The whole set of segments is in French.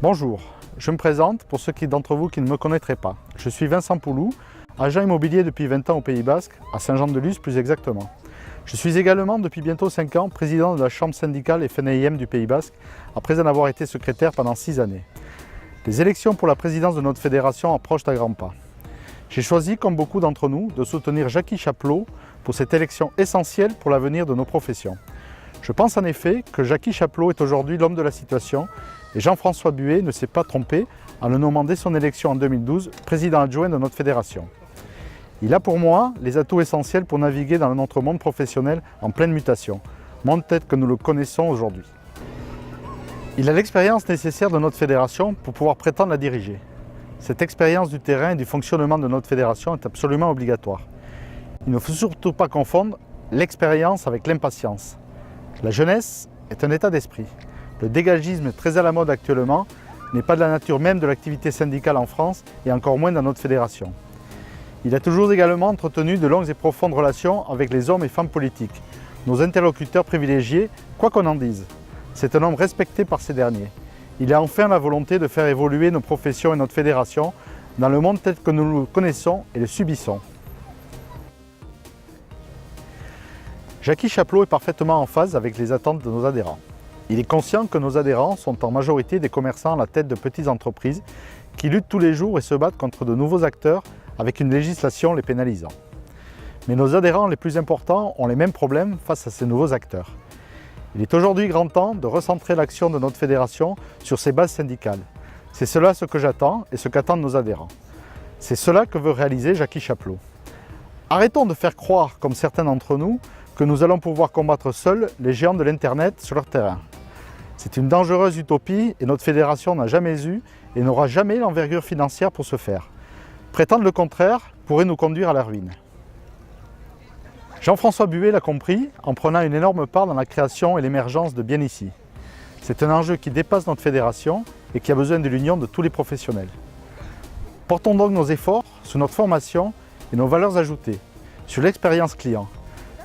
Bonjour, je me présente pour ceux d'entre vous qui ne me connaîtraient pas. Je suis Vincent Poulou, agent immobilier depuis 20 ans au Pays Basque, à Saint-Jean-de-Luz plus exactement. Je suis également depuis bientôt 5 ans président de la chambre syndicale FNAIM du Pays Basque, après en avoir été secrétaire pendant 6 années. Les élections pour la présidence de notre fédération approchent à grands pas. J'ai choisi, comme beaucoup d'entre nous, de soutenir Jackie Chapelot pour cette élection essentielle pour l'avenir de nos professions. Je pense en effet que Jackie Chapelot est aujourd'hui l'homme de la situation et Jean-François Buet ne s'est pas trompé en le nommant dès son élection en 2012 président adjoint de notre fédération. Il a pour moi les atouts essentiels pour naviguer dans notre monde professionnel en pleine mutation, monde tel que nous le connaissons aujourd'hui. Il a l'expérience nécessaire de notre fédération pour pouvoir prétendre la diriger. Cette expérience du terrain et du fonctionnement de notre fédération est absolument obligatoire. Il ne faut surtout pas confondre l'expérience avec l'impatience. La jeunesse est un état d'esprit. Le dégagisme très à la mode actuellement n'est pas de la nature même de l'activité syndicale en France et encore moins dans notre fédération. Il a toujours également entretenu de longues et profondes relations avec les hommes et femmes politiques, nos interlocuteurs privilégiés, quoi qu'on en dise. C'est un homme respecté par ces derniers. Il a enfin la volonté de faire évoluer nos professions et notre fédération dans le monde tel que nous le connaissons et le subissons. Jackie Chapelot est parfaitement en phase avec les attentes de nos adhérents. Il est conscient que nos adhérents sont en majorité des commerçants à la tête de petites entreprises qui luttent tous les jours et se battent contre de nouveaux acteurs avec une législation les pénalisant. Mais nos adhérents les plus importants ont les mêmes problèmes face à ces nouveaux acteurs. Il est aujourd'hui grand temps de recentrer l'action de notre fédération sur ses bases syndicales. C'est cela ce que j'attends et ce qu'attendent nos adhérents. C'est cela que veut réaliser Jackie Chapelot. Arrêtons de faire croire, comme certains d'entre nous, que nous allons pouvoir combattre seuls les géants de l'Internet sur leur terrain. C'est une dangereuse utopie et notre fédération n'a jamais eu et n'aura jamais l'envergure financière pour ce faire. Prétendre le contraire pourrait nous conduire à la ruine. Jean-François Buet l'a compris en prenant une énorme part dans la création et l'émergence de Bien Ici. C'est un enjeu qui dépasse notre fédération et qui a besoin de l'union de tous les professionnels. Portons donc nos efforts sur notre formation et nos valeurs ajoutées, sur l'expérience client.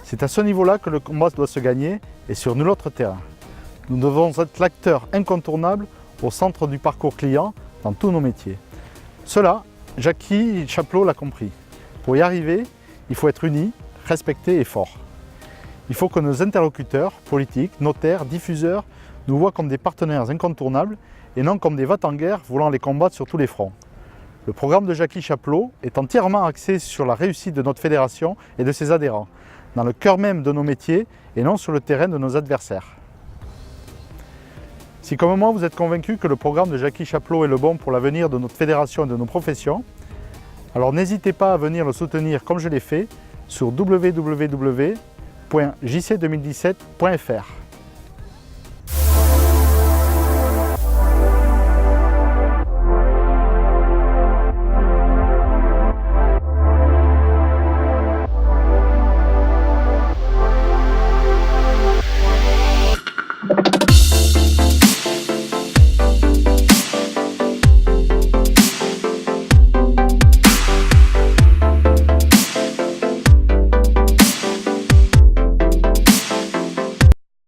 C'est à ce niveau-là que le combat doit se gagner et sur nul autre terrain. Nous devons être l'acteur incontournable au centre du parcours client dans tous nos métiers. Cela, Jackie Chapelot l'a compris. Pour y arriver, il faut être unis, respectés et forts. Il faut que nos interlocuteurs, politiques, notaires, diffuseurs, nous voient comme des partenaires incontournables et non comme des va-t-en-guerre voulant les combattre sur tous les fronts. Le programme de Jackie Chapelot est entièrement axé sur la réussite de notre fédération et de ses adhérents, dans le cœur même de nos métiers et non sur le terrain de nos adversaires. Si comme moi vous êtes convaincu que le programme de Jackie Chapelot est le bon pour l'avenir de notre fédération et de nos professions, alors n'hésitez pas à venir le soutenir comme je l'ai fait sur www.jc2017.fr.